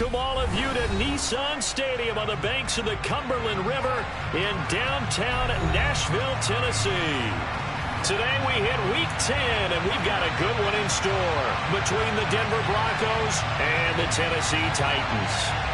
welcome all of you to Nissan Stadium on the banks of the Cumberland River in downtown Nashville, Tennessee. Today we hit Week 10, and we've got a good one in store between the Denver Broncos and the Tennessee Titans.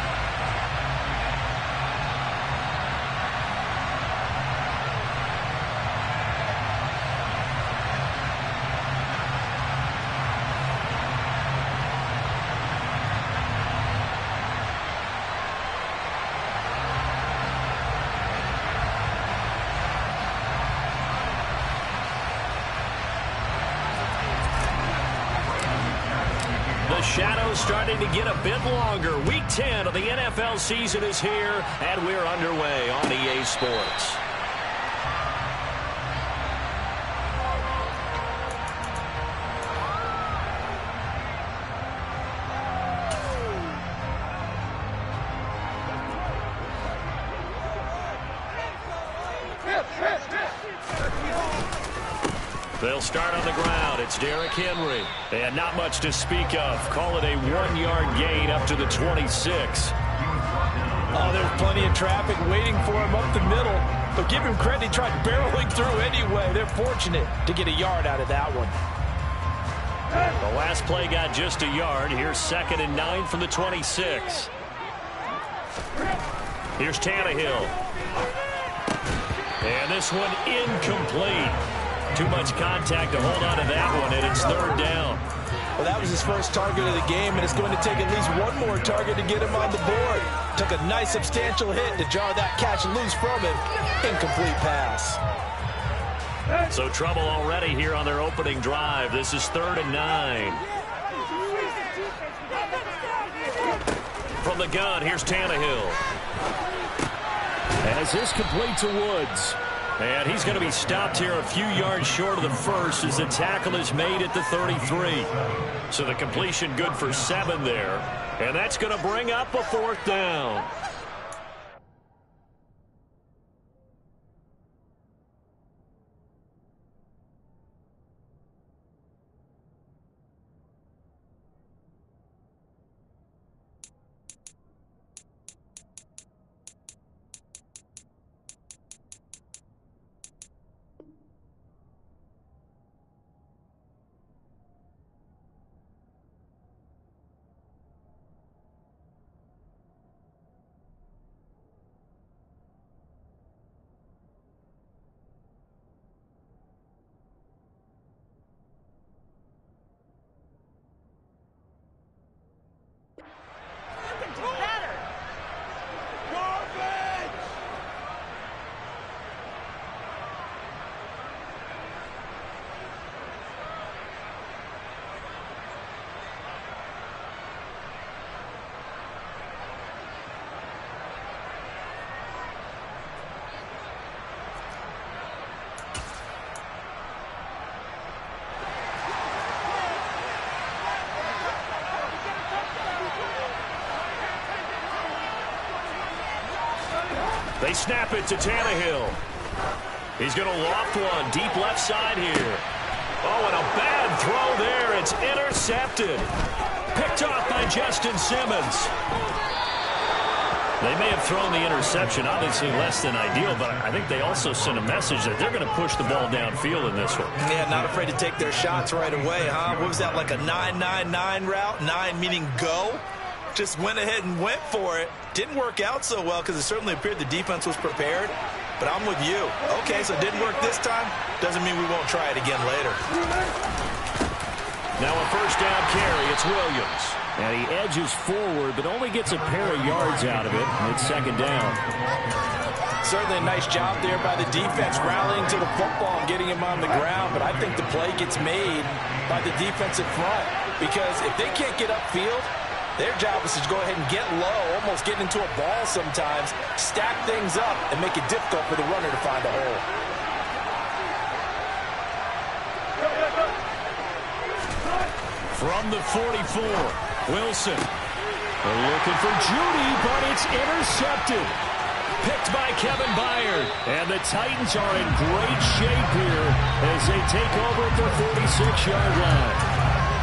The shadow's starting to get a bit longer. Week 10 of the NFL season is here, and we're underway on EA Sports. They'll start on the ground. It's Derrick Henry. And not much to speak of. Call it a 1-yard gain up to the 26. Oh, there's plenty of traffic waiting for him up the middle. But give him credit, he tried barreling through anyway. They're fortunate to get a yard out of that one. The last play got just a yard. Here's 2nd and 9 from the 26. Here's Tannehill. And this one incomplete. Too much contact to hold on to that one, and it's 3rd down. Well, that was his first target of the game, and it's going to take at least one more target to get him on the board. Took a nice substantial hit to jar that catch loose from him. Incomplete pass. So trouble already here on their opening drive. This is 3rd and 9. From the gun, here's Tannehill. As this complete to Woods. And he's going to be stopped here a few yards short of the first as the tackle is made at the 33. So the completion good for 7 there. And that's going to bring up a 4th down. They snap it to Tannehill. He's going to loft one deep left side here. Oh, and a bad throw there. It's intercepted. Picked off by Justin Simmons. They may have thrown the interception, obviously less than ideal, but I think they also sent a message that they're going to push the ball downfield in this one. Yeah, not afraid to take their shots right away, huh? What was that, like a 9-9-9 route? 9 meaning go? Just went ahead and went for it. Didn't work out so well because it certainly appeared the defense was prepared. But I'm with you. Okay, so it didn't work this time. Doesn't mean we won't try it again later. Now a 1st down carry. It's Williams. And he edges forward, but only gets a pair of yards out of it. And it's 2nd down. Certainly a nice job there by the defense rallying to the football and getting him on the ground. But I think the play gets made by the defensive front. Because if they can't get upfield, their job is to go ahead and get low, almost get into a ball sometimes, stack things up, and make it difficult for the runner to find a hole. From the 44, Wilson. They're looking for Judy, but it's intercepted. Picked by Kevin Byard. And the Titans are in great shape here as they take over at the 46-yard line.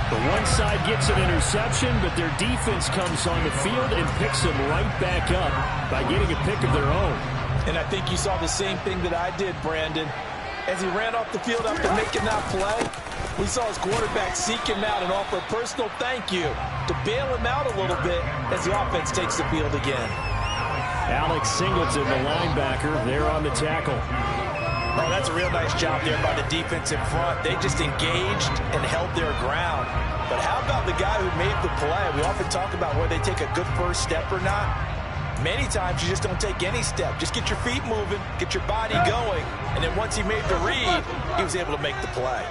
The one side gets an interception, but their defense comes on the field and picks them right back up by getting a pick of their own. And I think you saw the same thing that I did, Brandon. As he ran off the field after making that play, we saw his quarterback seek him out and offer a personal thank you to bail him out a little bit as the offense takes the field again. Alex Singleton, the linebacker, there on the tackle. Oh, that's a real nice job there by the defense in front. They just engaged and held their ground. But how about the guy who made the play? We often talk about whether they take a good first step or not. Many times you just don't take any step. Just get your feet moving, get your body going, and then once he made the read, he was able to make the play.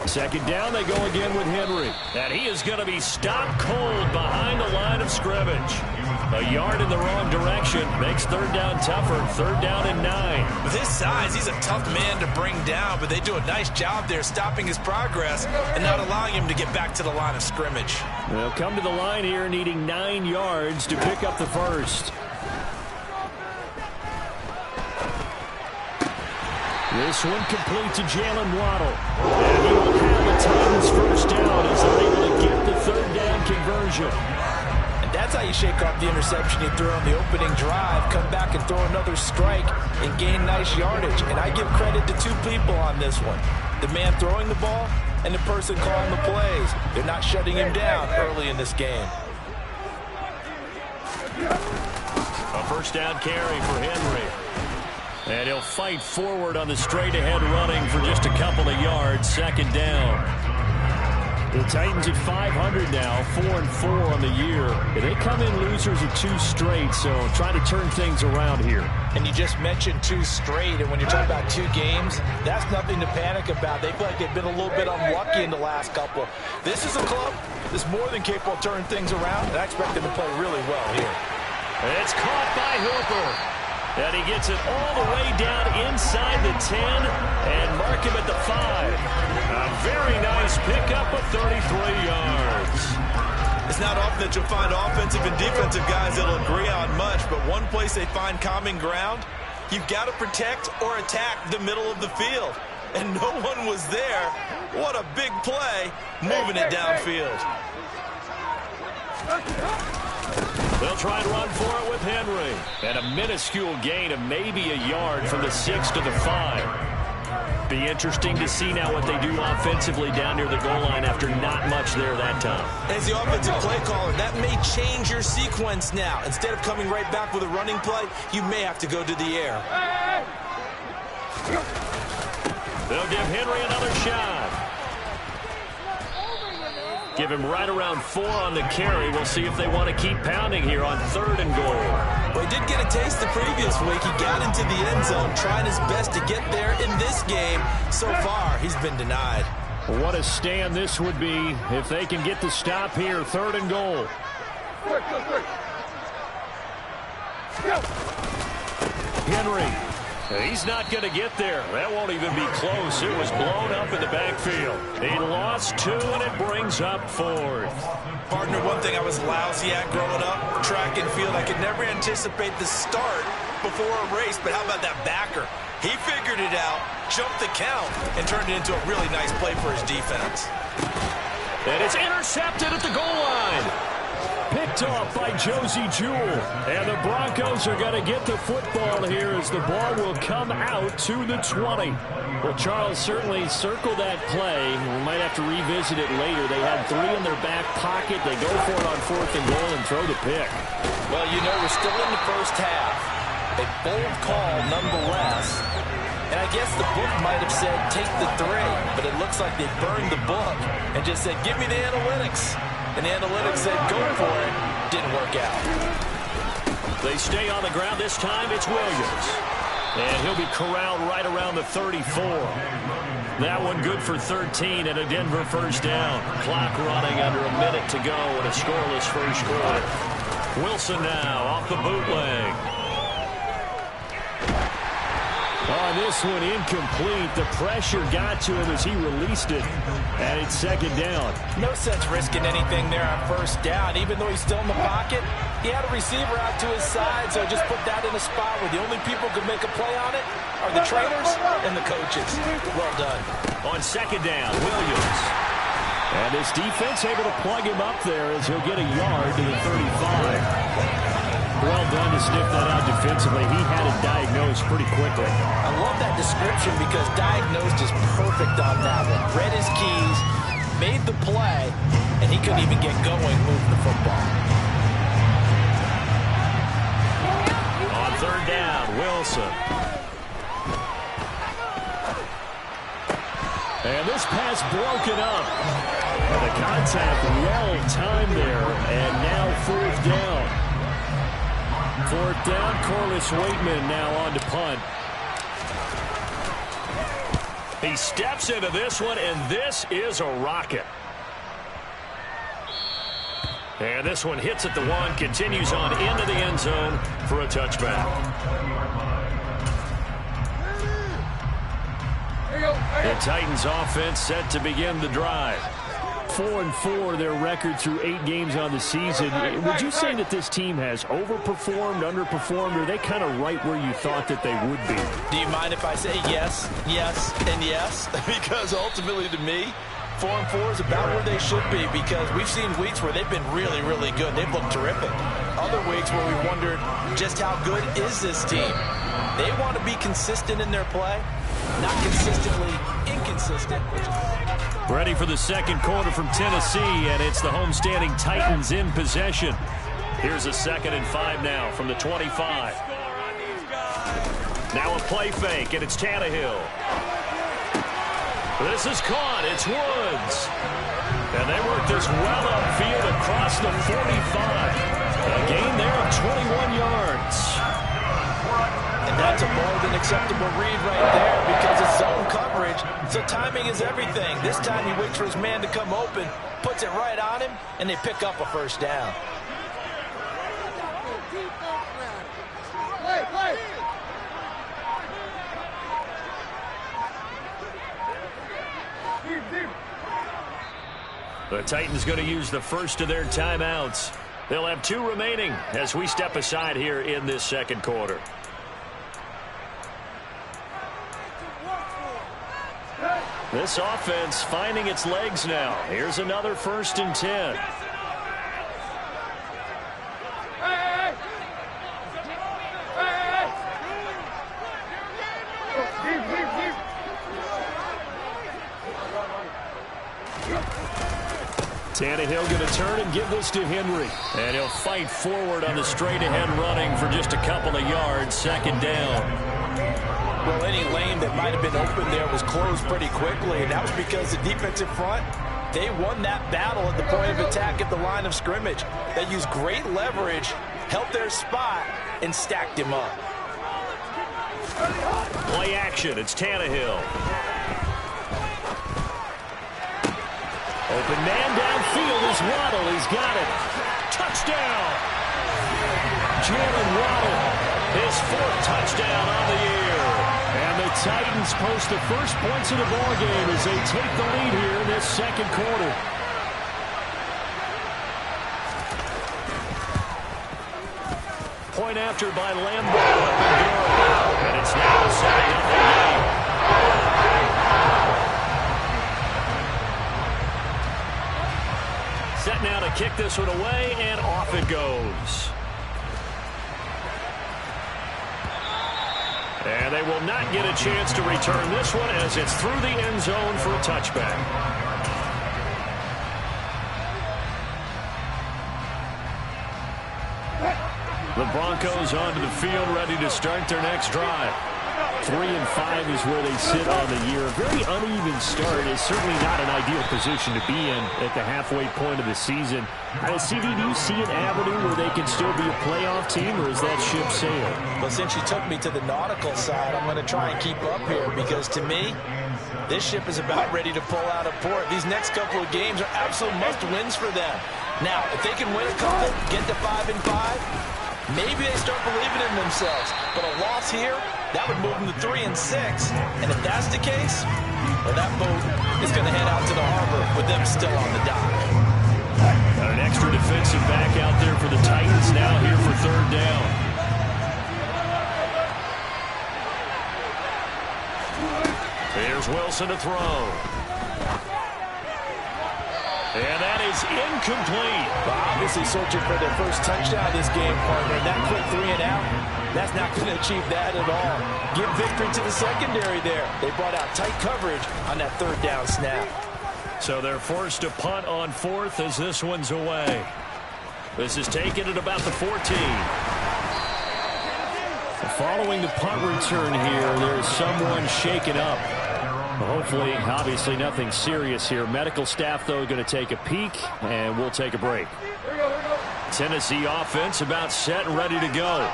Second down, they go again with Henry. And he is going to be stopped cold behind the line of scrimmage. A yard in the wrong direction makes third down tougher. Third down and 9. With his size, he's a tough man to bring down, but they do a nice job there stopping his progress and not allowing him to get back to the line of scrimmage. They'll come to the line here needing 9 yards to pick up the first. This one complete to Jalen Waddle. And he will have the Titans first down as they're able to get the third down conversion. And that's how you shake off the interception you threw on the opening drive, come back and throw another strike and gain nice yardage. And I give credit to two people on this one. The man throwing the ball and the person calling the plays. They're not shutting him down early in this game. A first down carry for Henry. And he'll fight forward on the straight-ahead running for just a couple of yards. Second down. The Titans at 500 now, 4-4 on the year. They come in losers of 2 straight, so trying to turn things around here. And you just mentioned 2 straight, and when you're talking about 2 games, that's nothing to panic about. They feel like they've been a little bit unlucky in the last couple. This is a club that's more than capable of turning things around, and I expect them to play really well here. It's caught by Hooper. And he gets it all the way down inside the 10 and mark him at the 5. A very nice pickup of 33 yards. It's not often that you'll find offensive and defensive guys that'll agree on much, but one place they find common ground, you've got to protect or attack the middle of the field. And no one was there. What a big play, moving it downfield. They'll try and run for it with Henry. And a minuscule gain of maybe a yard from the 6 to the 5. Be interesting to see now what they do offensively down near the goal line after not much there that time. As the offensive play caller, that may change your sequence now. Instead of coming right back with a running play, you may have to go to the air. They'll give Henry another shot. Give him right around 4 on the carry. We'll see if they want to keep pounding here on 3rd and goal. Well, he did get a taste the previous week. He got into the end zone, trying his best to get there in this game. So far, he's been denied. What a stand this would be if they can get the stop here. 3rd and goal. Henry. He's not going to get there. That won't even be close. It was blown up in the backfield. He lost 2, and it brings up 4th. Partner, one thing I was lousy at growing up, track and field. I could never anticipate the start before a race, but how about that backer? He figured it out, jumped the count, and turned it into a really nice play for his defense. And it's intercepted at the goal line. Picked off by Josie Jewell. And the Broncos are going to get the football here as the ball will come out to the 20. Well, Charles, certainly circle that play. We might have to revisit it later. They had 3 in their back pocket. They go for it on 4th and goal and throw the pick. Well, you know, we're still in the first half. A bold call nonetheless. And I guess the book might have said take the 3, but it looks like they burned the book and just said, give me the analytics. And the analytics said, go for it. Didn't work out. They stay on the ground. This time it's Williams. And he'll be corralled right around the 34. That one good for 13 and a Denver first down. Clock running under a minute to go in a scoreless first quarter. Wilson now off the bootleg. On this one, incomplete. The pressure got to him as he released it. And it's 2nd down. No sense risking anything there on first down. Even though he's still in the pocket, He had a receiver out to his side, so just put that in a spot where the only people who can make a play on it are the trainers and the coaches. Well done. On second down, Williams. And this defense able to plug him up there as he'll get a yard to the 35. Well done to sniff that out defensively. He had it diagnosed pretty quickly. I love that description because diagnosed is perfect on that one. Read his keys, made the play, and he couldn't even get going moving the football. On third down, Wilson. And this pass broken up. And the contact well timed there, and now fourth down. Fourth down, Corliss Waitman now on to punt. He steps into this one, and this is a rocket. And this one hits at the one, continues on into the end zone for a touchback. The Titans offense set to begin the drive. 4-4 their record through 8 games on the season. Would you say that this team has overperformed, underperformed, or are they kind of right where you thought that they would be? Do you mind if I say yes, yes, and yes? Because ultimately to me, 4-4 is about where they should be because we've seen weeks where they've been really, really good. They've looked terrific. Other weeks where we wondered just how good is this team. They want to be consistent in their play, not consistently inconsistent. Ready for the second quarter from Tennessee, and it's the homestanding Titans in possession. Here's a 2nd and 5 now from the 25. Now a play fake, and it's Tannehill. This is caught. It's Woods. And they work this well upfield across the 45. A gain there of 21 yards. And that's a more than acceptable read right there because it's zone coverage. So timing is everything. This time he waits for his man to come open, puts it right on him, and they pick up a first down. The Titans going to use the first of their timeouts. They'll have 2 remaining as we step aside here in this second quarter. This offense finding its legs now. Here's another 1st and 10. Tannehill going to turn and give this to Henry. And he'll fight forward on the straight-ahead running for just a couple of yards. 2nd down. Well, any lane that might have been open there was closed pretty quickly, and that was because the defensive front, they won that battle at the point of attack at the line of scrimmage. They used great leverage, held their spot, and stacked him up. Play action. It's Tannehill. Open man downfield is Waddle. He's got it. Touchdown. Jalen Waddle, his 4th touchdown on the year. And the Titans post the first points of the ballgame as they take the lead here in this second quarter. Point after by Lambeau. And it's now a 7-0 game. Set now to kick this one away, and off it goes. And they will not get a chance to return this one as it's through the end zone for a touchback. The Broncos onto the field, ready to start their next drive. 3-5 is where they sit on the year. A very uneven start is certainly not an ideal position to be in at the halfway point of the season. CD, do you see an avenue where they can still be a playoff team, or is that ship sailed? Well, since you took me to the nautical side, I'm going to try and keep up here because to me, this ship is about ready to pull out of port. These next couple of games are absolute must-wins for them. Now, if they can win a couple, get to 5-5, maybe they start believing in themselves. But a loss here, that would move them to 3-6. And if that's the case, well, that boat is going to head out to the harbor with them still on the dock. An extra defensive back out there for the Titans now Here's Wilson to throw. And that is incomplete. Well, obviously searching for their first touchdown this game, partner. And that quick 3 and out, that's not going to achieve that at all. Give victory to the secondary there. They brought out tight coverage on that 3rd down snap. So they're forced to punt on 4th as this one's away. This is taken at about the 14. Following the punt return here, there's someone shaken up. Hopefully, obviously nothing serious here. Medical staff, though, going to take a peek, and we'll take a break. Tennessee offense about set and ready to go.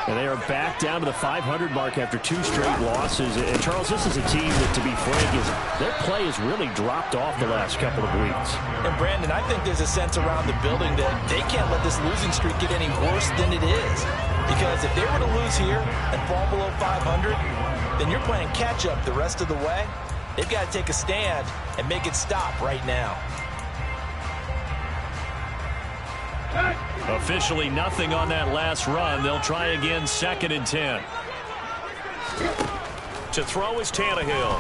And they are back down to the 500 mark after 2 straight losses. And, Charles, this is a team that, to be frank, their play has really dropped off the last couple of weeks. And, Brandon, I think there's a sense around the building that they can't let this losing streak get any worse than it is. Because if they were to lose here and fall below 500, then you're playing catch-up the rest of the way. They've got to take a stand and make it stop right now. Officially nothing on that last run. They'll try again, 2nd and 10. To throw is Tannehill.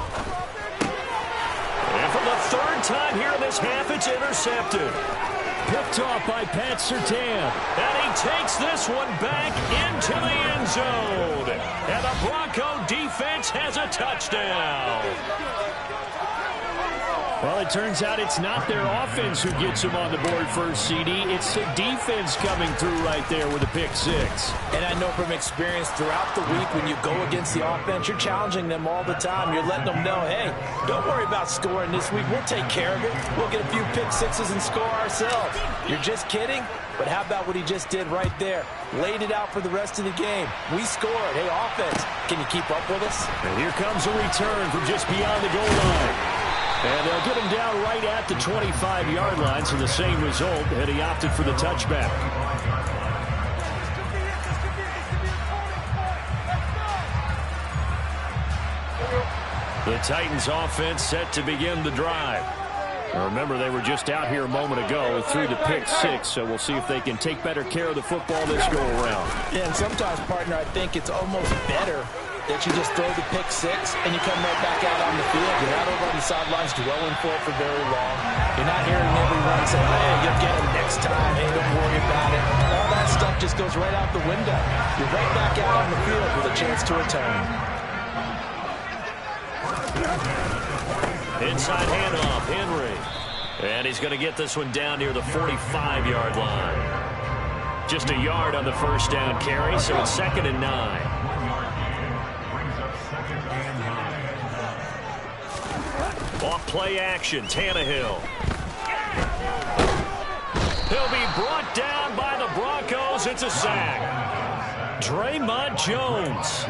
And for the 3rd time here in this half, it's intercepted. Picked off by Pat Surtain. And he takes this one back into the end zone. And the Bronco defense has a touchdown. Well, it turns out it's not their offense who gets them on the board first, CD. It's the defense coming through right there with a pick 6. And I know from experience throughout the week when you go against the offense, you're challenging them all the time. You're letting them know, hey, don't worry about scoring this week. We'll take care of it. We'll get a few pick 6s and score ourselves. You're just kidding? But how about what he just did right there? Laid it out for the rest of the game. We scored. Hey, offense, can you keep up with us? And here comes a return from just beyond the goal line. And they'll get him down right at the 25-yard line, so the same result, and he opted for the touchback. The Titans offense set to begin the drive. Now remember, they were just out here a moment ago through the pick 6, so we'll see if they can take better care of the football this go-around. Yeah, and sometimes, partner, I think it's almost better that you just throw the pick 6 and you come right back out on the field. You're not over on the sidelines dwelling for it for very long. You're not hearing everyone say, hey, you'll get him next time. Hey, don't worry about it. All that stuff just goes right out the window. You're right back out on the field with a chance to return. Inside handoff, Henry. And he's going to get this one down near the 45-yard line. Just a yard on the first down carry, so it's 2nd and 9. Off play action, Tannehill. He'll be brought down by the Broncos. It's a sack. Draymond Jones.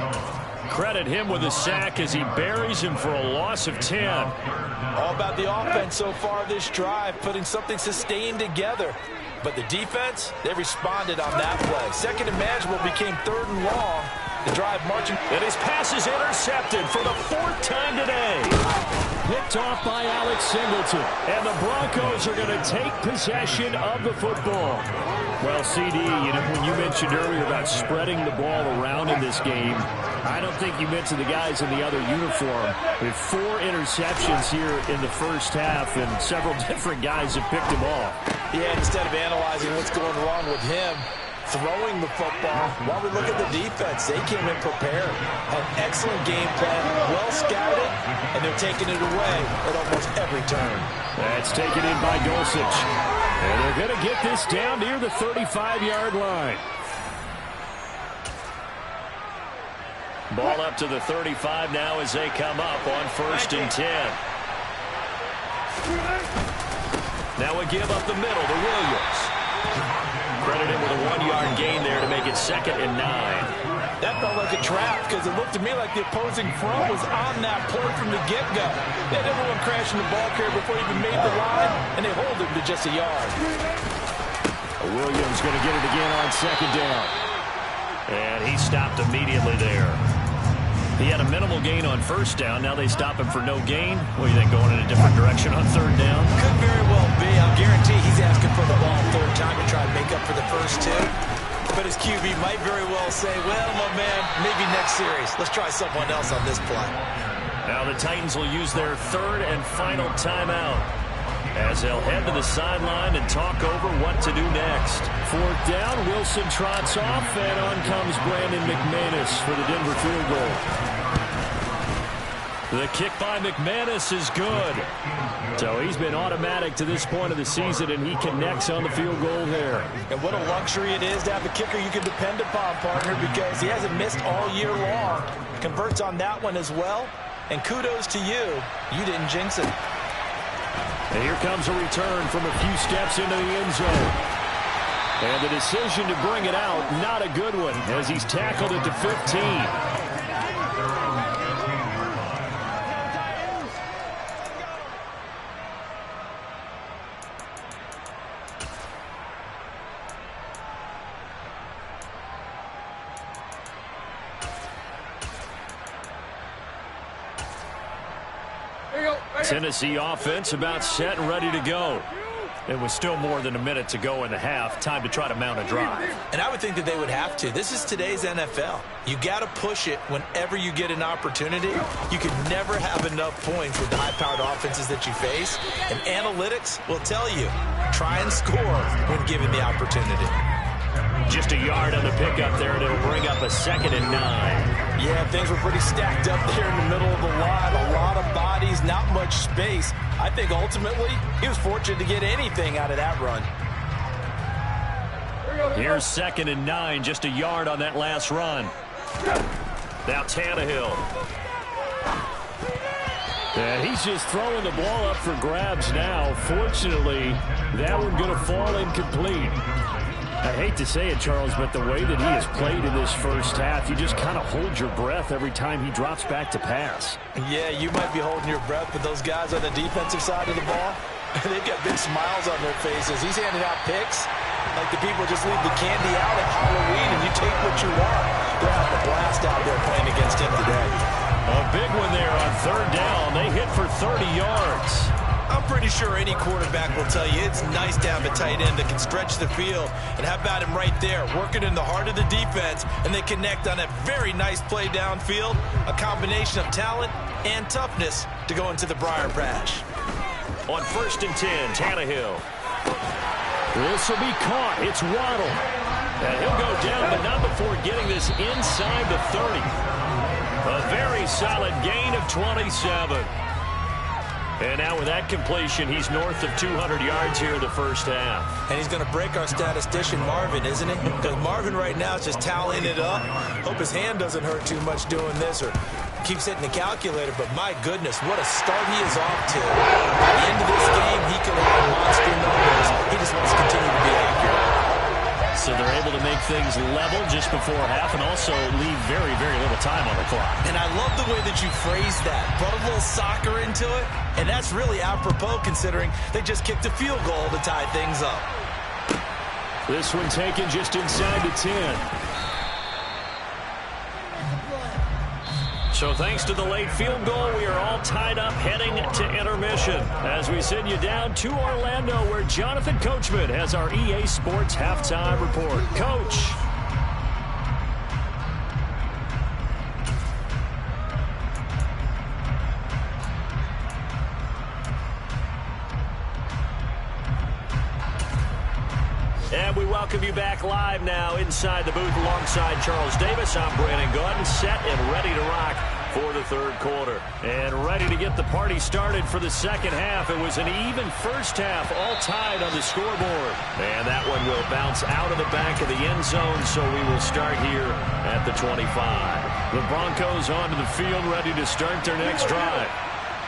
Credit him with a sack as he buries him for a loss of 10. All about the offense so far this drive, putting something sustained together. But the defense, they responded on that play. 2nd and manageable became 3rd and long. The drive marching. And his pass is intercepted for the 4th time today. Picked off by Alex Singleton. And the Broncos are going to take possession of the football. Well, CD, you know, when you mentioned earlier about spreading the ball around in this game, I don't think you mentioned the guys in the other uniform. We have 4 interceptions here in the first half, and several different guys have picked him off. Yeah, instead of analyzing what's going wrong with him, throwing the football, while we look at the defense, they came in prepared. An excellent game plan, well scouted, and they're taking it away at almost every turn. That's taken in by Dulcich. And they're going to get this down near the 35-yard line. Ball up to the 35 now as they come up on 1st and 10. Now a give up the middle to Williams. Credit him with a 1-yard gain there to make it 2nd and 9. That felt like a trap because it looked to me like the opposing front was on that play from the get-go. They had everyone crashing the ball carrier before he even made the line, and they hold him to just a yard. Williams going to get it again on 2nd down. And he stopped immediately there. He had a minimal gain on 1st down. Now they stop him for no gain. What do you think, going in a different direction on 3rd down? Could very well be. I'll guarantee he's asking for the ball 3rd time to try to make up for the first 2. But his QB might very well say, well, my man, maybe next series. Let's try someone else on this play. Now the Titans will use their third and final timeout as they'll head to the sideline and talk over what to do next. Fourth down, Wilson trots off, and on comes Brandon McManus for the Denver field goal. The kick by McManus is good. So he's been automatic to this point of the season, and he connects on the field goal there. And what a luxury it is to have a kicker you can depend upon, partner, because he hasn't missed all year long. Converts on that one as well. And kudos to you. You didn't jinx it. And here comes a return from a few steps into the end zone. And the decision to bring it out, not a good one, as he's tackled at the 15. Tennessee offense about set and ready to go. It was still more than a minute to go in the half. Time to try to mount a drive. And I would think that they would have to. This is today's NFL. You got to push it whenever you get an opportunity. You can never have enough points with the high-powered offenses that you face. And analytics will tell you, try and score when given the opportunity. Just a yard on the pickup there, and it'll bring up a 2nd and 9. Yeah, things were pretty stacked up there in the middle of the line. A lot of bodies, not much space. I think ultimately he was fortunate to get anything out of that run. Here's 2nd and 9, just a yard on that last run. Now Tannehill. And he's just throwing the ball up for grabs now. Fortunately, that one going to fall incomplete. I hate to say it, Charles, but the way that he has played in this first half, you just kind of hold your breath every time he drops back to pass. Yeah, you might be holding your breath, but those guys on the defensive side of the ball, they've got big smiles on their faces. He's handing out picks like the people just leave the candy out at Halloween and you take what you want. They're having a blast out there playing against him today. A big one there on 3rd down. They hit for 30 yards. I'm pretty sure any quarterback will tell you it's nice to have a tight end that can stretch the field. And how about him right there, working in the heart of the defense, and they connect on a very nice play downfield, a combination of talent and toughness to go into the Briar Patch. On 1st and 10, Tannehill. This will be caught. It's Waddle. And he'll go down, but not before getting this inside the 30. A very solid gain of 27. And now with that completion, he's north of 200 yards here in the first half. And he's going to break our statistician, Marvin, isn't he? Because Marvin right now is just tallying it up. Hope his hand doesn't hurt too much doing this or keeps hitting the calculator. But my goodness, what a start he is off to. At the end of this game, he could have monster numbers. He just wants to continue to be accurate. So they're able to make things level just before half and also leave very, very little time on the clock. And I love the way that you phrased that. Brought a little soccer into it. And that's really apropos considering they just kicked a field goal to tie things up. This one taken just inside the 10. So thanks to the late field goal, we are all tied up heading to intermission. As we send you down to Orlando, where Jonathan Coachman has our EA Sports Halftime Report. Coach. And we welcome you back live now inside the booth alongside Charles Davis. I'm Brandon Gaudin, set and ready to rock for the third quarter. And ready to get the party started for the second half. It was an even first half, all tied on the scoreboard. And that one will bounce out of the back of the end zone, so we will start here at the 25. The Broncos onto the field, ready to start their next drive.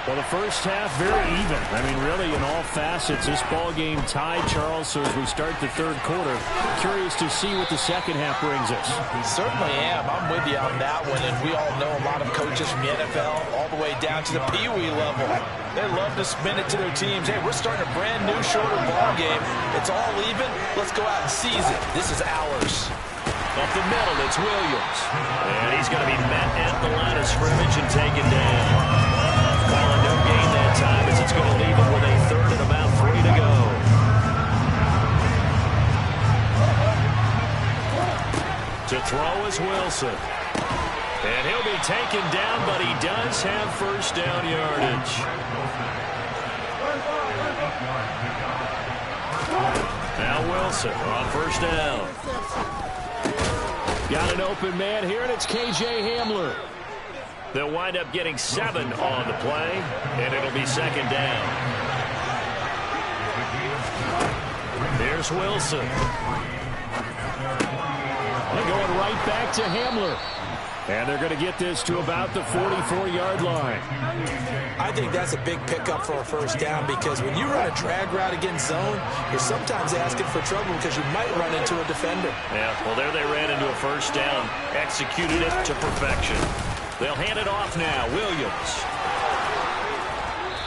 Well, the first half, very even. I mean, really, in all facets, this ball game tied, Charles. So as we start the third quarter, curious to see what the second half brings us. Certainly am. I'm with you on that one. And we all know a lot of coaches from the NFL all the way down to the Pee Wee level. They love to spin it to their teams. Hey, we're starting a brand new, shorter ball game. It's all even. Let's go out and seize it. This is ours. Up the middle, it's Williams. And he's going to be met at the line of scrimmage and taken down. Calling no gain that time as it's going to leave him with a third and about 3 to go. To throw is Wilson. And he'll be taken down, but he does have first down yardage. Now Wilson on first down. Got an open man here, and it's K.J. Hamler. They'll wind up getting 7 on the play, and it'll be second down. Here's Wilson. They're going right back to Hamler. And they're going to get this to about the 44-yard line. I think that's a big pickup for a first down because when you run a drag route against zone, you're sometimes asking for trouble because you might run into a defender. Yeah, well, there they ran into a first down. Executed it to perfection. They'll hand it off now. Williams.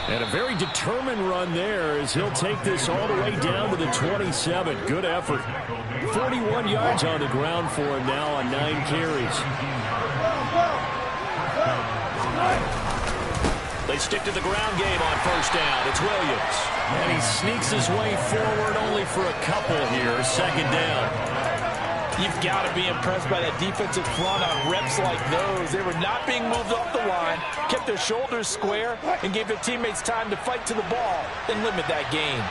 And a very determined run there as he'll take this all the way down to the 27. Good effort. 41 yards on the ground for him now on 9 carries. They stick to the ground game on first down. It's Williams. And he sneaks his way forward only for a couple here. Second down. You've got to be impressed by that defensive front on reps like those. They were not being moved off the line, kept their shoulders square, and gave their teammates time to fight to the ball and limit that gain.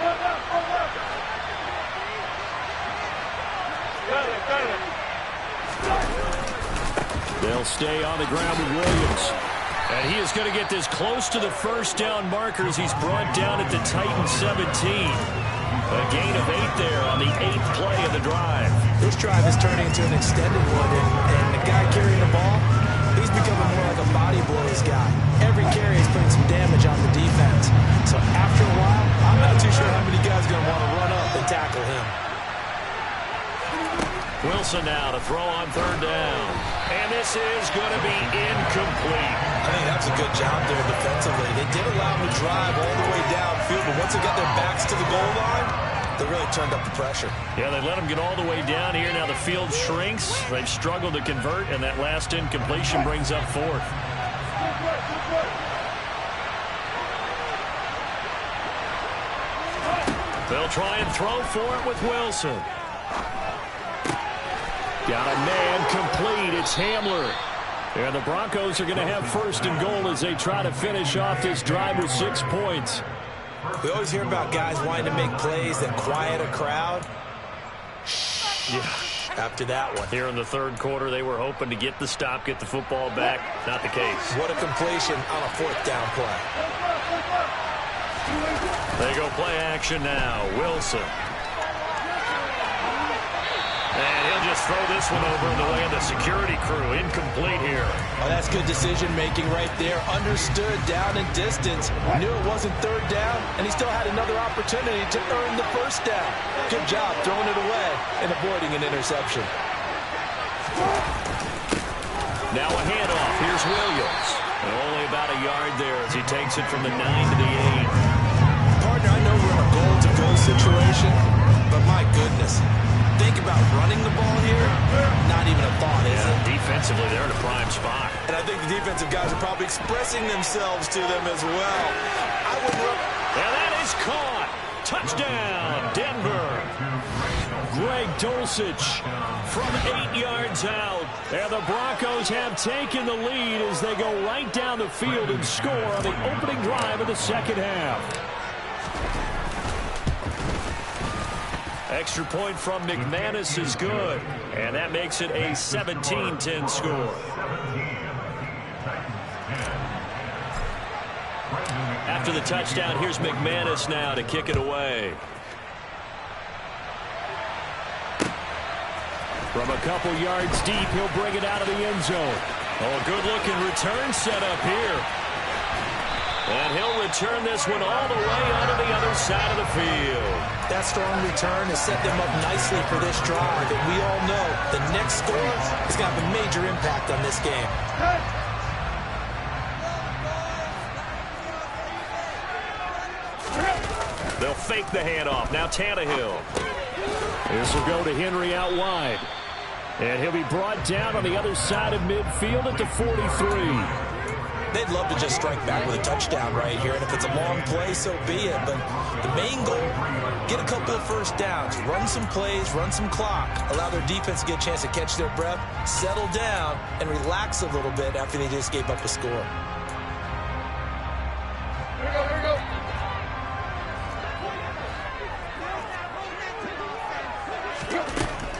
They'll stay on the ground with Williams. And he is going to get this close to the first down markers. He's brought down at the Titans 17. A gain of 8 there on the 8th play of the drive. This drive is turning into an extended one, and the guy carrying the ball, he's becoming more like a body blows guy. Every carry is putting some damage on the defense. So after a while, I'm not too sure how many guys are going to want to run up and tackle him. Wilson now to throw on third down. And this is going to be incomplete. I think that's a good job there defensively. They did allow him to drive all the way downfield, but once they got their backs to the goal line, they really turned up the pressure. Yeah, they let him get all the way down here. Now the field shrinks. They've struggled to convert, and that last incompletion brings up 4th. They'll try and throw for it with Wilson. Got a man complete. It's Hamler. And the Broncos are going to have first and goal as they try to finish off this drive with 6 points. We always hear about guys wanting to make plays that quiet a crowd. Yeah, after that one. Here in the third quarter, they were hoping to get the stop, get the football back. Not the case. What a completion on a 4th down play. They go play action now. Wilson. And he'll just throw this one over in the way of the security crew. Incomplete here. Oh, that's good decision-making right there. Understood down and distance. Knew it wasn't third down, and he still had another opportunity to earn the first down. Good job throwing it away and avoiding an interception. Now a handoff. Here's Williams. And only about a yard there as he takes it from the 9 to the 8. Partner, I know we're in a goal-to-go situation, but my goodness. Think about running the ball here. Not even a thought, is it? Defensively, they're in a prime spot. And I think the defensive guys are probably expressing themselves to them as well. I would run. And that is caught. Touchdown, Denver. Greg Dulcich from 8 yards out. And the Broncos have taken the lead as they go right down the field and score on the opening drive of the second half. Extra point from McManus is good, and that makes it a 17-10 score. After the touchdown, here's McManus now to kick it away. From a couple yards deep, he'll bring it out of the end zone. Oh, good-looking return set up here. And he'll return this one all the way onto the other side of the field. That strong return has set them up nicely for this drive. And we all know the next score is going to have a major impact on this game. They'll fake the handoff. Now Tannehill. This will go to Henry out wide. And he'll be brought down on the other side of midfield at the 43. they'd love to just strike back with a touchdown right here. And if it's a long play, so be it. But the main goal, get a couple of first downs, run some plays, run some clock, allow their defense to get a chance to catch their breath, settle down, and relax a little bit after they just gave up a score. Here we go.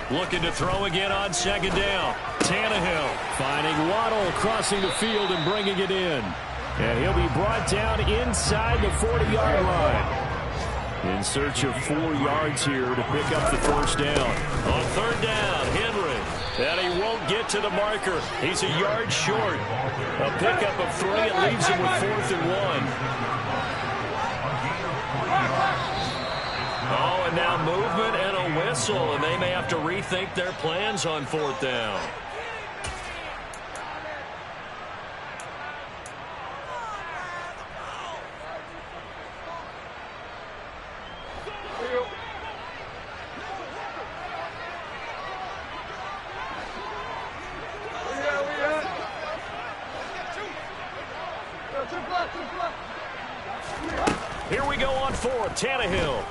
Looking to throw again on second down. Tannehill finding Waddle crossing the field and bringing it in. And he'll be brought down inside the 40-yard line. In search of 4 yards here to pick up the first down. On third down, Henry. And he won't get to the marker. He's a yard short. A pickup of 3. It leaves him with 4th and 1. Oh, and now movement and a whistle, and they may have to rethink their plans on 4th down. Here we go on 4th, Tannehill.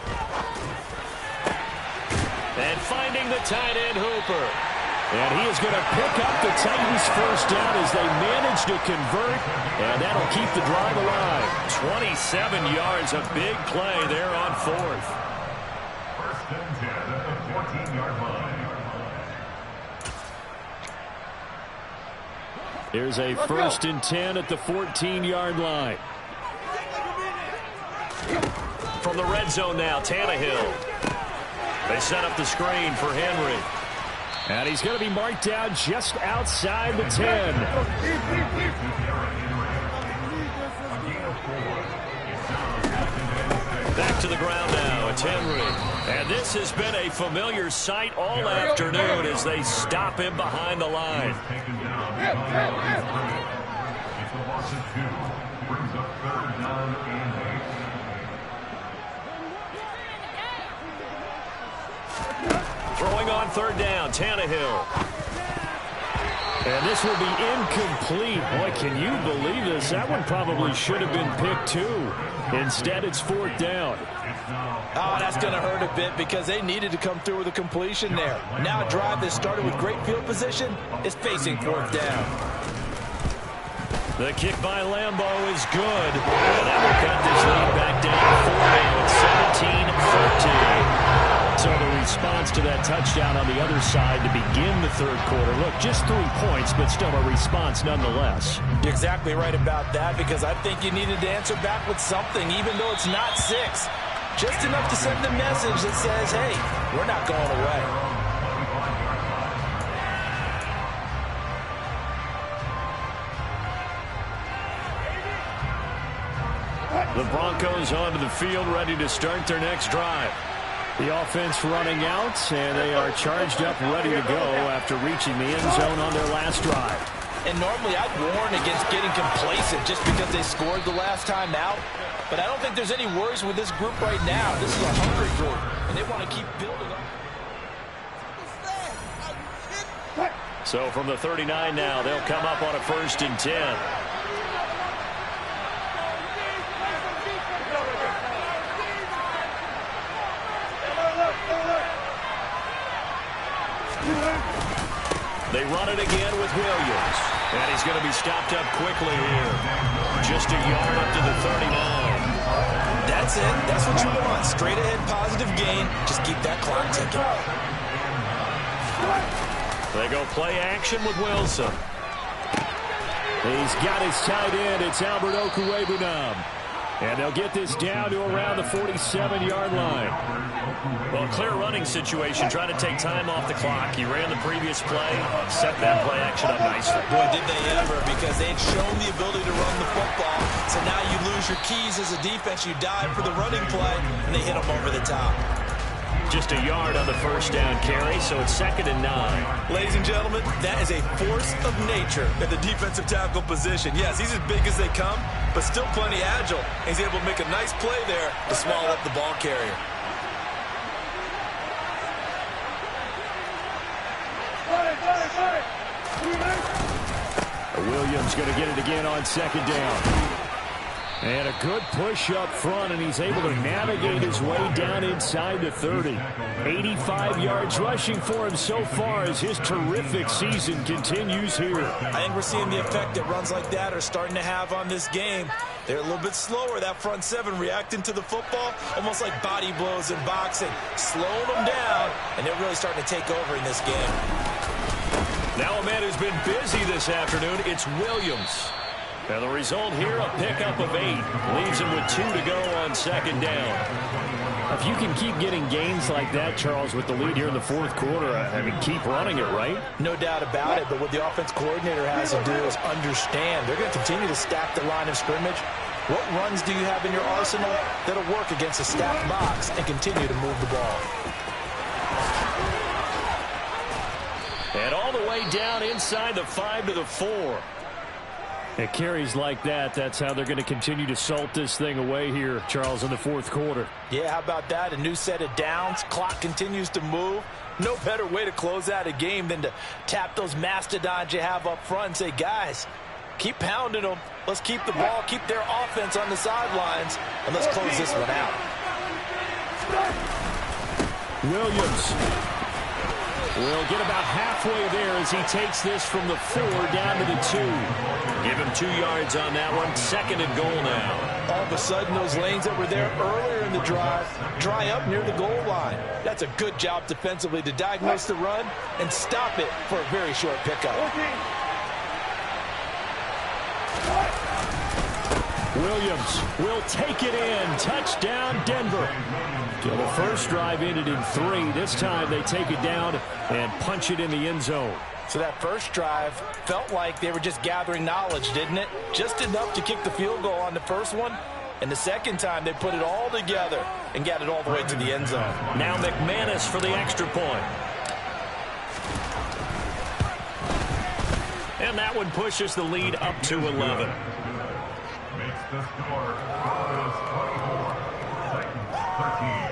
And finding the tight end, Hooper. And he is going to pick up the Titans' first down as they manage to convert. And that'll keep the drive alive. 27 yards, a big play there on 4th. First and 10 at the 14-yard line. Here's a 1st and 10 at the 14-yard line. From the red zone now, Tannehill. They set up the screen for Henry. And he's going to be marked down just outside the 10. Back to the ground now. It's Henry. And this has been a familiar sight all afternoon as they stop him behind the line. It's a loss of 2. Brings up 3rd down and 8. Throwing on 3rd down, Tannehill. And this will be incomplete. Boy, can you believe this? That one probably should have been picked too. Instead, it's 4th down. Oh, that's going to hurt a bit because they needed to come through with a completion there. Now a drive that started with great field position is facing 4th down. The kick by Lambo is good. And that will cut this lead back down 4 now. It's 17-13. So the response to that touchdown on the other side to begin the 3rd quarter. Look, just 3 points, but still a response nonetheless. You're exactly right about that because I think you needed to answer back with something, even though it's not 6. Just enough to send a message that says, hey, we're not going away. The Broncos onto the field, ready to start their next drive. The offense running out, and they are charged up, ready to go after reaching the end zone on their last drive. And normally I'd warn against getting complacent just because they scored the last time out. But I don't think there's any worries with this group right now. This is a hungry group, and they want to keep building up. So from the 39 now, they'll come up on a 1st and 10. They run it again with Williams. And he's going to be stopped up quickly here. Just a yard up to the 39. That's it. That's what you want. Straight ahead positive gain. Just keep that clock ticking. They go play action with Wilson. He's got his tight end. It's Albert Okwuegbunam. And they'll get this down to around the 47-yard line. Well, clear running situation, trying to take time off the clock. He ran the previous play, set that play action up nicely. Boy, did they ever, because they had shown the ability to run the football. So now you lose your keys as a defense. You dive for the running play, and they hit them over the top. Just a yard on the 1st down carry, so it's 2nd and 9. Ladies and gentlemen, that is a force of nature at the defensive tackle position. Yes, he's as big as they come, but still plenty agile. He's able to make a nice play there to small up the ball carrier. Williams going to get it again on second down. And a good push up front, and he's able to navigate his way down inside the 30. 85 yards rushing for him so far as his terrific season continues here. I think we're seeing the effect that runs like that are starting to have on this game. They're a little bit slower, that front seven, reacting to the football, almost like body blows in boxing, slowing them down, and they're really starting to take over in this game. Now a man who's been busy this afternoon, it's Williams. And the result here, a pickup of 8. Leaves him with 2 to go on second down. If you can keep getting gains like that, Charles, with the lead here in the fourth quarter, I mean, keep running it, right? No doubt about it, but what the offense coordinator has to do is understand. They're going to continue to stack the line of scrimmage. What runs do you have in your arsenal that'll work against a stacked box and continue to move the ball? And all the way down inside the 5 to the 4. It carries like that. That's how they're going to continue to salt this thing away here, Charles, in the fourth quarter. Yeah, how about that? A new set of downs. Clock continues to move. No better way to close out a game than to tap those mastodons you have up front and say, guys, keep pounding them. Let's keep the ball, keep their offense on the sidelines, and let's close this one out. Williams will get about halfway there as he takes this from the 4 down to the 2. Give him 2 yards on that one. Second and goal now. All of a sudden, those lanes that were there earlier in the drive dry up near the goal line. That's a good job defensively to diagnose the run and stop it for a very short pickup. Williams will take it in. Touchdown, Denver. So the first drive ended in 3. This time they take it down and punch it in the end zone. So that first drive felt like they were just gathering knowledge, didn't it? Just enough to kick the field goal on the first one. And the second time they put it all together and got it all the way to the end zone. Now McManus for the extra point. And that one pushes the lead up to 11. Makes the score Broncos 24, Titans 13.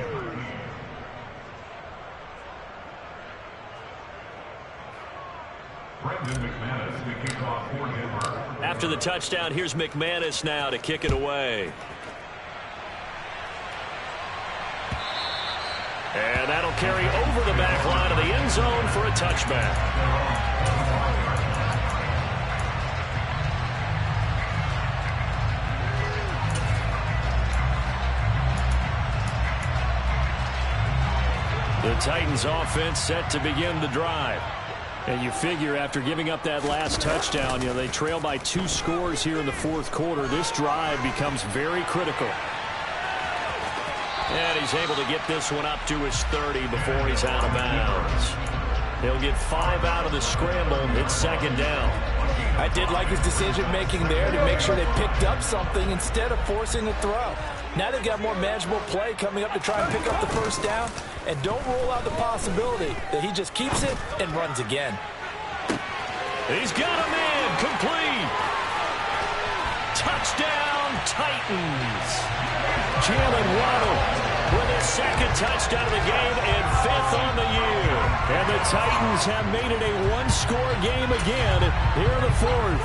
Brendan McManus to kick off for Denver. After the touchdown, here's McManus now to kick it away. And that'll carry over the back line of the end zone for a touchback. The Titans offense set to begin the drive. And you figure after giving up that last touchdown, you know, they trail by 2 scores here in the fourth quarter. This drive becomes very critical. And he's able to get this one up to his 30 before he's out of bounds. He'll get 5 out of the scramble. It's second down. I did like his decision-making there to make sure they picked up something instead of forcing a throw. Now they've got more manageable play coming up to try and pick up the first down. And don't rule out the possibility that he just keeps it and runs again. He's got a man complete. Touchdown, Titans. Jalen Waddle with his second touchdown of the game and 5th on the year. And the Titans have made it a 1-score game again here in the fourth.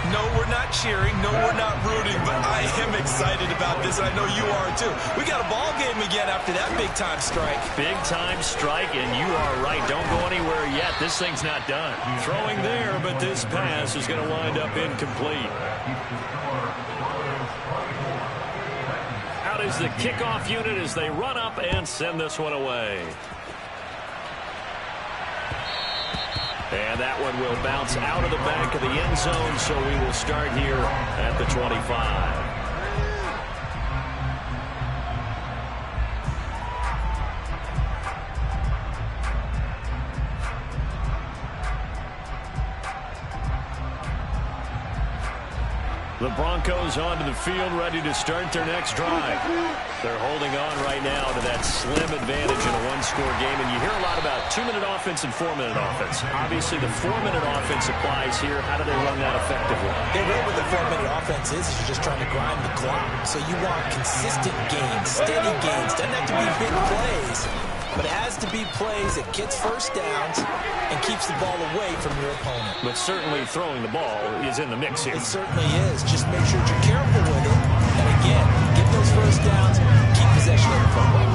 No, we're not cheering. No, we're not rooting. But I am excited about this. I know you are, too. We got a ball game again after that big-time strike. Big-time strike, and you are right. Don't go anywhere yet. This thing's not done. Throwing there, but this pass is going to wind up incomplete. Out is the kickoff unit as they run up and send this one away. And that one will bounce out of the back of the end zone, so we will start here at the 25. The Broncos onto the field, ready to start their next drive. They're holding on right now to that slim advantage in a 1-score game. And you hear a lot about 2-minute offense and 4-minute offense. Obviously, the 4-minute offense applies here. How do they run that effectively? They really what the 4-minute offense is you're just trying to grind the clock. So you want consistent gains, steady gains. Doesn't have to be big plays. but it has to be plays that gets first downs and keeps the ball away from your opponent. But certainly throwing the ball is in the mix here. It certainly is. Just make sure you're careful with it. And again, get those first downs, keep possession of the football.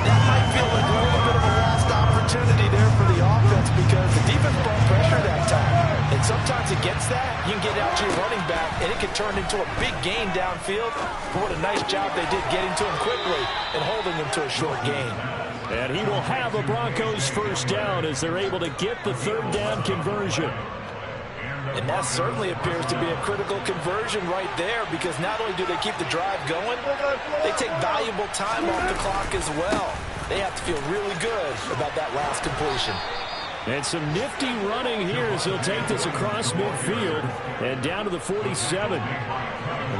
That might feel like a little bit of a lost opportunity there for the offense because the defense brought pressure that time. And sometimes against that, you can get out to your running back, and it can turn into a big gain downfield. But what a nice job they did getting to him quickly and holding him to a short gain. And he will have a Broncos first down as they're able to get the third down conversion. And that certainly appears to be a critical conversion right there because not only do they keep the drive going, they take valuable time off the clock as well. They have to feel really good about that last completion. And some nifty running here as he'll take this across midfield and down to the 47.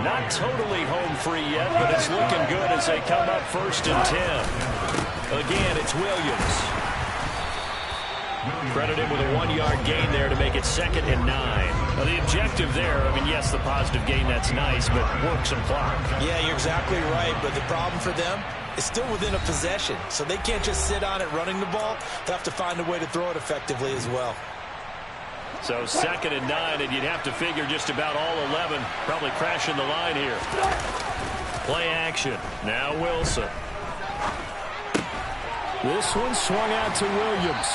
Not totally home free yet, but it's looking good as they come up 1st and 10. Again, it's Williams. Credited with a 1-yard gain there to make it 2nd and 9. Now, the objective there, I mean, yes, the positive gain, that's nice, but work some clock. Yeah, you're exactly right, but the problem for them is still within a possession, so they can't just sit on it running the ball. They have to find a way to throw it effectively as well. So 2nd and 9, and you'd have to figure just about all 11 probably crashing the line here. Play action. Now Wilson. This one swung out to Williams.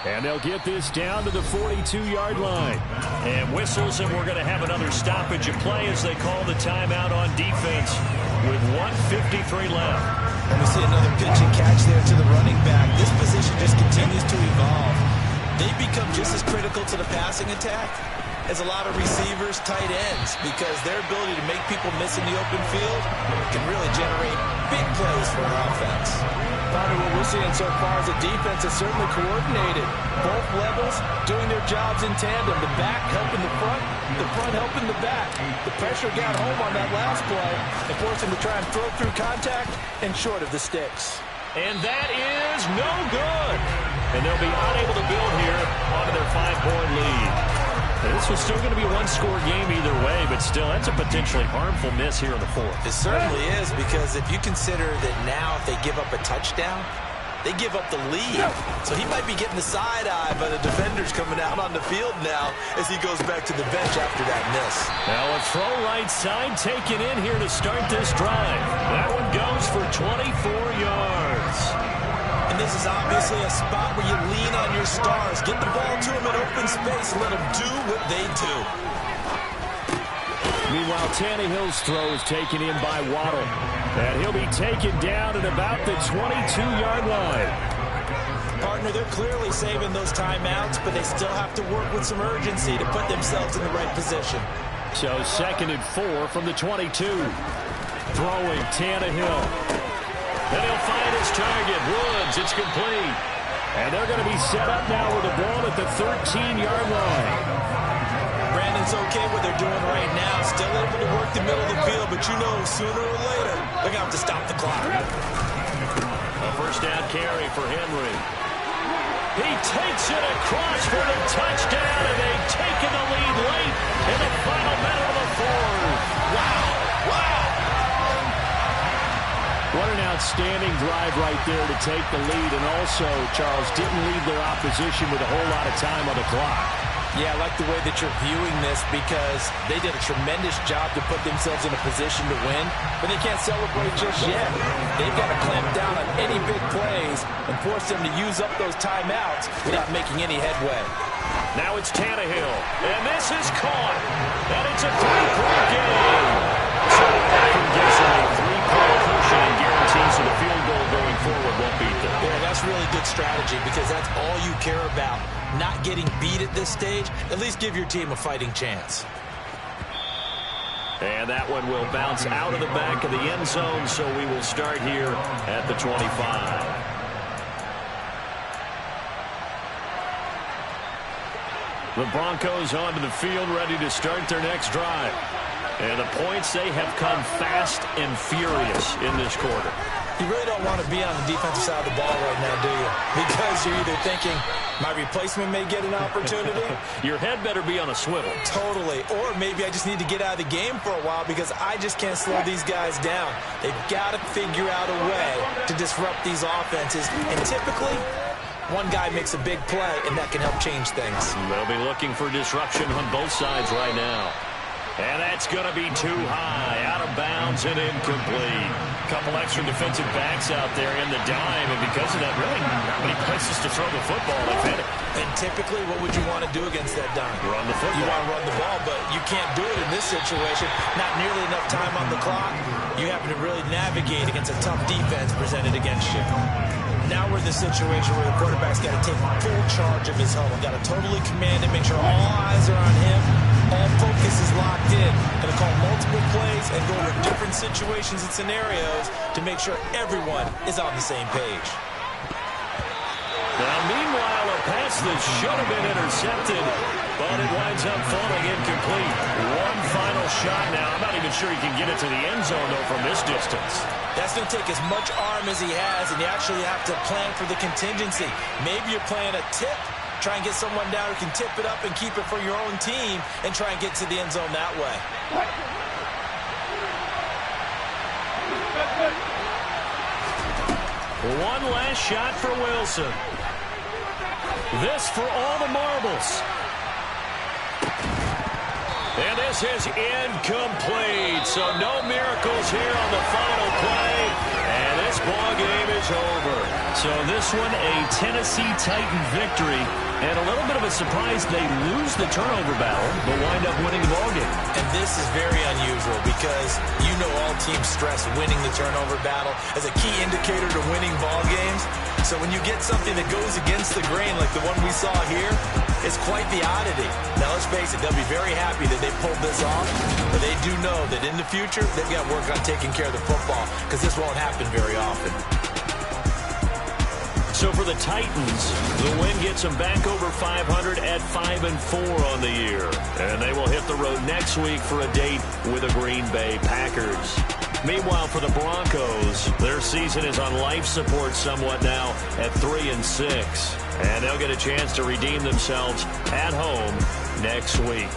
And they'll get this down to the 42-yard line. And whistles, and we're going to have another stoppage of play as they call the timeout on defense with 1:53 left. And we see another pitch and catch there to the running back. This position just continues to evolve. They become just as critical to the passing attack as a lot of receivers, tight ends, because their ability to make people miss in the open field can really generate big plays for an offense. Probably what we're seeing so far is the defense is certainly coordinated. Both levels doing their jobs in tandem. The back helping the front helping the back. The pressure got home on that last play and forced them to try and throw through contact and short of the sticks. And that is no good. And they'll be unable to build here onto their 5-point lead. This was still going to be a one-score game either way, but still, that's a potentially harmful miss here in the 4th. It certainly is, because if you consider that now if they give up a touchdown, they give up the lead. So he might be getting the side eye by the defenders coming out on the field now as he goes back to the bench after that miss. Now a throw right side taken in here to start this drive. That one goes for 24 yards. And this is obviously a spot where you lean on your stars. Get the ball to them in open space and let them do what they do. Meanwhile, Tannehill's throw is taken in by Waddle. And he'll be taken down at about the 22-yard line. Partner, they're clearly saving those timeouts, but they still have to work with some urgency to put themselves in the right position. So 2nd and 4 from the 22. Throwing Tannehill. Then he'll find his target, Woods. It's complete. And they're going to be set up now with the ball at the 13-yard line. Brandon's okay what they're doing right now. Still able to work the middle of the field, but you know sooner or later they're going to have to stop the clock. A first down carry for Henry. He takes it across for the touchdown, and they've taken the lead late in the final minute of the 4th. Wow. Wow. What an outstanding drive right there to take the lead, and also, Charles, didn't leave their opposition with a whole lot of time on the clock. Yeah, I like the way that you're viewing this because they did a tremendous job to put themselves in a position to win, but they can't celebrate just yet. They've got to clamp down on any big plays and force them to use up those timeouts without making any headway. Now it's Tannehill, and this is caught, and it's a 3-point game. So that gives them a 3-point cushion and guarantees that the field goal going forward won't beat them. Yeah, that's really good strategy because that's all you care about. Not getting beat at this stage, at least give your team a fighting chance. And that one will bounce out of the back of the end zone, so we will start here at the 25. The Broncos onto the field, ready to start their next drive. And the points, they have come fast and furious in this quarter. You really don't want to be on the defensive side of the ball right now, do you? Because you're either thinking, my replacement may get an opportunity. Your head better be on a swivel. Totally. Or maybe I just need to get out of the game for a while because I just can't slow these guys down. They've got to figure out a way to disrupt these offenses. And typically, one guy makes a big play, and that can help change things. They'll be looking for disruption on both sides right now. And that's going to be too high, out of bounds and incomplete. Couple extra defensive backs out there in the dime, and because of that, really not many places to throw the football, if any. And typically, what would you want to do against that dime? Run the football. You want to run the ball, but you can't do it in this situation. Not nearly enough time on the clock. You have to really navigate against a tough defense presented against you. Now we're in the situation where the quarterback's got to take full charge of his home. Got to totally command it, make sure all eyes are on him. All focus is locked in. Going to call multiple plays and go to different situations and scenarios to make sure everyone is on the same page. Now, meanwhile, a pass that should have been intercepted, but it winds up falling incomplete. One final shot now. I'm not even sure he can get it to the end zone, though, from this distance. That's going to take as much arm as he has, and you actually have to plan for the contingency. Maybe you're playing a tip. Try and get someone down who can tip it up and keep it for your own team and try and get to the end zone that way. One last shot for Wilson. This for all the marbles. And this is incomplete. So no miracles here on the final play. And this ball game is over. So this one, a Tennessee Titan victory. And a little bit of a surprise, they lose the turnover battle, but wind up winning the ball game. And this is very unusual because you know all teams stress winning the turnover battle as a key indicator to winning ball games. So when you get something that goes against the grain like the one we saw here, it's quite the oddity. Now let's face it, they'll be very happy that they pulled this off, but they do know that in the future, they've got to work on taking care of the football because this won't happen very often. So for the Titans, the win gets them back over 500 at 5-4 on the year. And they will hit the road next week for a date with the Green Bay Packers. Meanwhile, for the Broncos, their season is on life support somewhat now at 3-6. And they'll get a chance to redeem themselves at home next week.